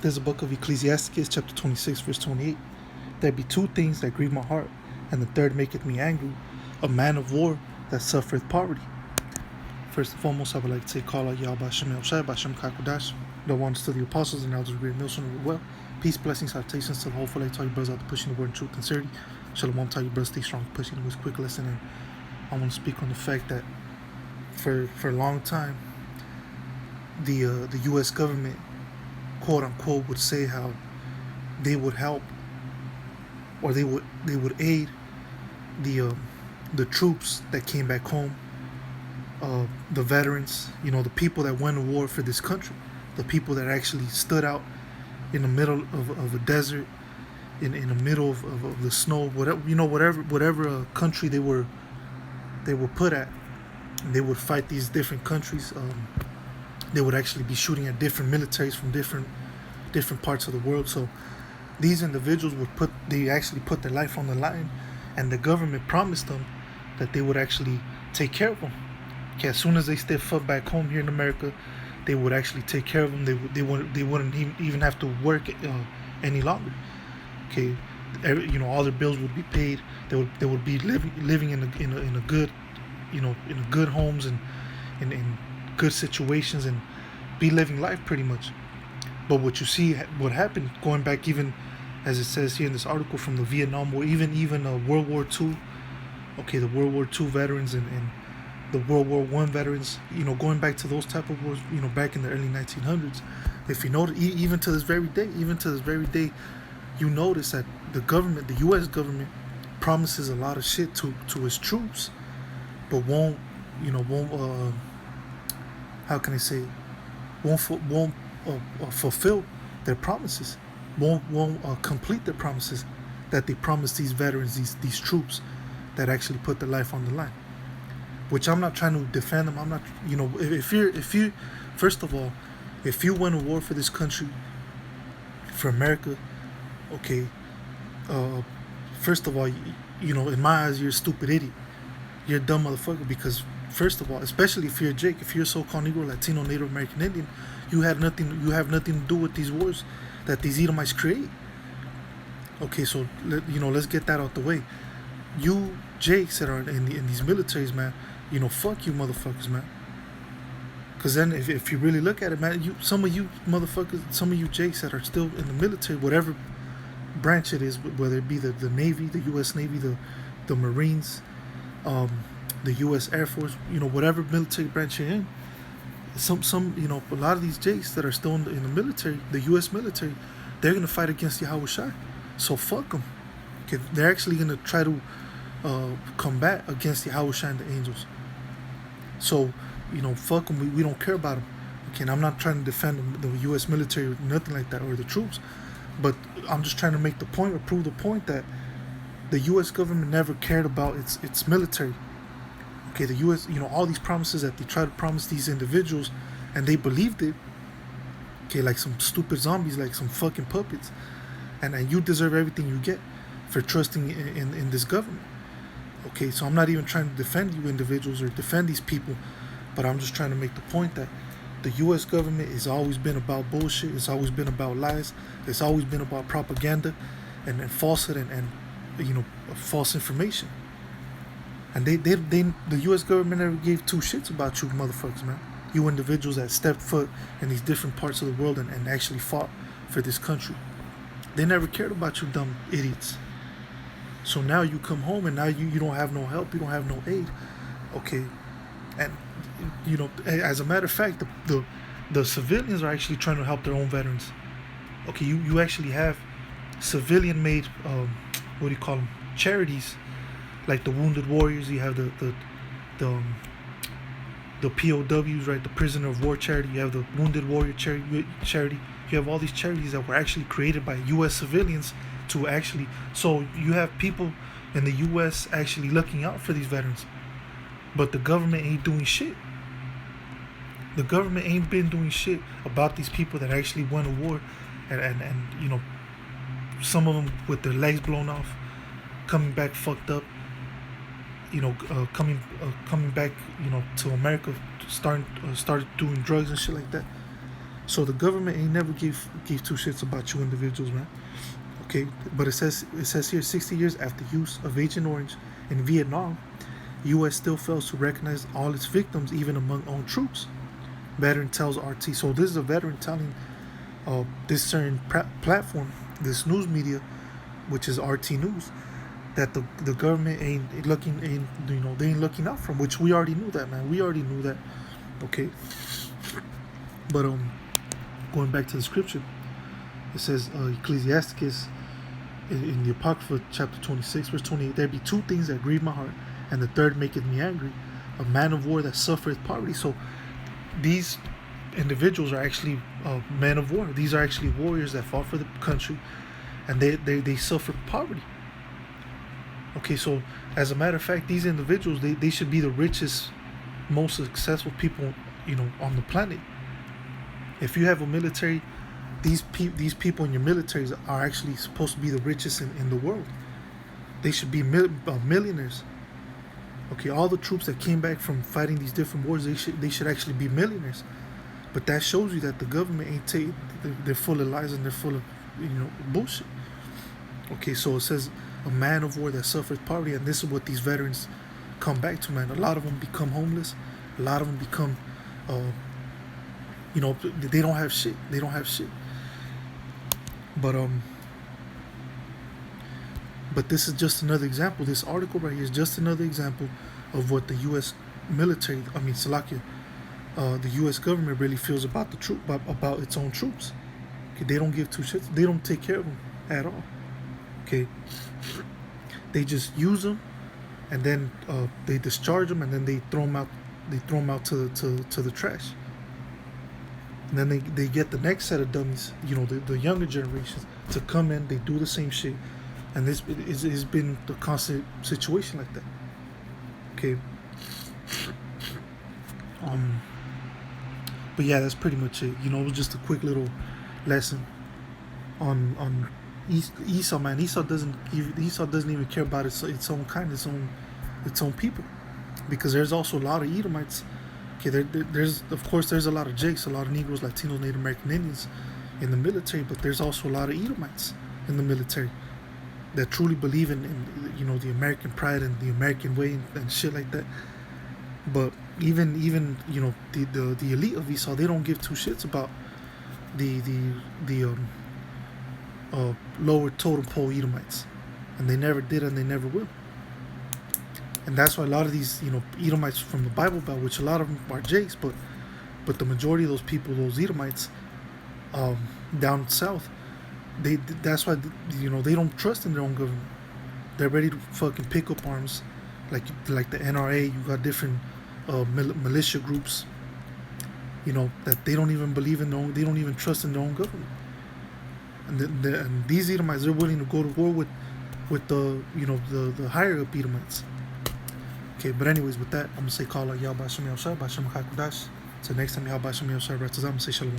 There's a book of Ecclesiastes, chapter 26, verse 28. There be two things that grieve my heart, and the third maketh me angry, a man of war that suffereth poverty. First and foremost, I would like to call out Yahweh Shem El Shai, Bashem Kakodash, the ones to the apostles and elders of Great Millstone well. Peace, blessings, salutations to the whole light, to all you brothers out there pushing the word in truth and sincerity. Shalom, to all you brothers, stay strong, pushing the quick lesson. And I want to speak on the fact that for a long time, the U.S. government, quote unquote, would say how they would help or they would aid the troops that came back home, the veterans, the people that went to war for this country, the people that actually stood out in the middle of a desert, in the middle of the snow, whatever country they were put at. And they would fight these different countries. They would actually be shooting at different militaries from different parts of the world. So these individuals they actually put their life on the line, and the government promised them that they would actually take care of them. Okay, as soon as they step foot back home here in America, they would actually take care of them. They wouldn't even have to work any longer. Okay, all their bills would be paid. They would be living in a good, in good homes and in good situations and be living life pretty much. But what you see, what happened, going back even as it says here in this article, from the Vietnam War, even World War II, okay, the World War II veterans and the World War I veterans, going back to those type of wars, back in the early 1900s, if you notice, even to this very day, you notice that the government, the U.S. government, promises a lot of shit to its troops, but won't how can I say, won't fulfill their promises, won't complete their promises that they promised these veterans, these troops that actually put their life on the line. Which I'm not trying to defend them. I'm not, if you, first of all, if you went to war for this country, for America, okay, first of all, in my eyes, you're a stupid idiot. You're a dumb motherfucker because, first of all, especially if you're Jake, if you're a so-called Negro, Latino, Native American Indian, you have nothing to do with these wars that these Edomites create. Okay, so let's get that out the way. You Jakes that are in these militaries, man, fuck you motherfuckers, man. Because then if you really look at it, man, some of you motherfuckers, some of you Jakes that are still in the military, whatever branch it is, whether it be the Navy, the U.S. Navy, the Marines, the U.S. Air Force, whatever military branch you're in, a lot of these Jakes that are still in the military, the U.S. military, they're going to fight against Yahweh Shai. So fuck them. Okay, they're actually going to try to combat against Yahweh Shai and the angels. So, fuck them. We don't care about them. Okay, and I'm not trying to defend the U.S. military or nothing like that, or the troops, but I'm just trying to make the point or prove the point that the U.S. government never cared about its military. Okay, the U.S., all these promises that they try to promise these individuals, and they believed it. Okay, like some stupid zombies, like some fucking puppets, and you deserve everything you get for trusting in this government. Okay, so I'm not even trying to defend you individuals or defend these people, but I'm just trying to make the point that the U.S. government has always been about bullshit. It's always been about lies. It's always been about propaganda and falsehood and false information. And the U.S. government never gave two shits about you motherfuckers, man. You individuals that stepped foot in these different parts of the world and actually fought for this country. They never cared about you dumb idiots. So now you come home and now you don't have no help, you don't have no aid. Okay. And as a matter of fact, the civilians are actually trying to help their own veterans. Okay, you actually have civilian made what do you call them? Charities, like the Wounded Warriors. You have the POWs, right? The Prisoner of War charity. You have the Wounded Warrior charity. You have all these charities that were actually created by U.S. civilians to actually. So you have people in the U.S. actually looking out for these veterans, but the government ain't doing shit. The government ain't been doing shit about these people that actually went to war, and some of them with their legs blown off, coming back fucked up. Coming back, to America, started doing drugs and shit like that. So the government ain't never gave two shits about you individuals, man. Okay, but it says here 60 years after use of Agent Orange in Vietnam, U.S. still fails to recognize all its victims, even among own troops. Veteran tells RT. So this is a veteran telling this certain platform, this news media, which is RT News, that the government ain't looking, they ain't looking out for them, which we already knew that, man. We already knew that. Okay, but going back to the scripture, it says Ecclesiasticus in the Apocrypha, chapter 26, verse 28, there be two things that grieve my heart, and the third maketh me angry, a man of war that suffereth poverty. So these individuals are actually men of war. These are actually warriors that fought for the country, and they suffer poverty. Okay, so as a matter of fact, these individuals, they should be the richest, most successful people, on the planet. If you have a military, these people in your militaries are actually supposed to be the richest in the world. They should be millionaires. Okay, all the troops that came back from fighting these different wars, they should actually be millionaires. But that shows you that the government ain't they're full of lies and they're full of bullshit. Okay, so it says a man of war that suffers poverty, and this is what these veterans come back to, man. A lot of them become homeless. A lot of them become, they don't have shit. They don't have shit. But this is just another example. This article right here is just another example of what the U.S. military, the U.S. government really feels about about its own troops. Okay, they don't give two shits. They don't take care of them at all. Okay, they just use them, and then they discharge them, and then they throw them out. They throw them out to the trash. And then they get the next set of dummies, the younger generations, to come in. They do the same shit. And this has been the constant situation like that. Okay. But yeah, that's pretty much it. It was just a quick little lesson on Esau, man. Esau doesn't even care about its own kind, its own people, because there's also a lot of Edomites. Okay, there's a lot of Jakes, a lot of Negroes, Latinos, Native American Indians in the military, but there's also a lot of Edomites in the military that truly believe in the American pride and the American way and shit like that. But even the elite of Esau, they don't give two shits about the lower totem pole Edomites, and they never did and they never will. And that's why a lot of these Edomites from the Bible Belt, which a lot of them are Jakes, but the majority of those people, those Edomites down south, that's why they don't trust in their own government. They're ready to fucking pick up arms, like the NRA. You got different militia groups, that they don't even believe in they don't even trust in their own government. And these Edomites, they're willing to go to war with the higher up Edomites. Okay, but anyways, with that, I'm gonna say call out Yahweh Shem Yahshua, Bashem Hakudash. Till next time, Yahweh Shem Yahshua, I'm gonna say Shalom.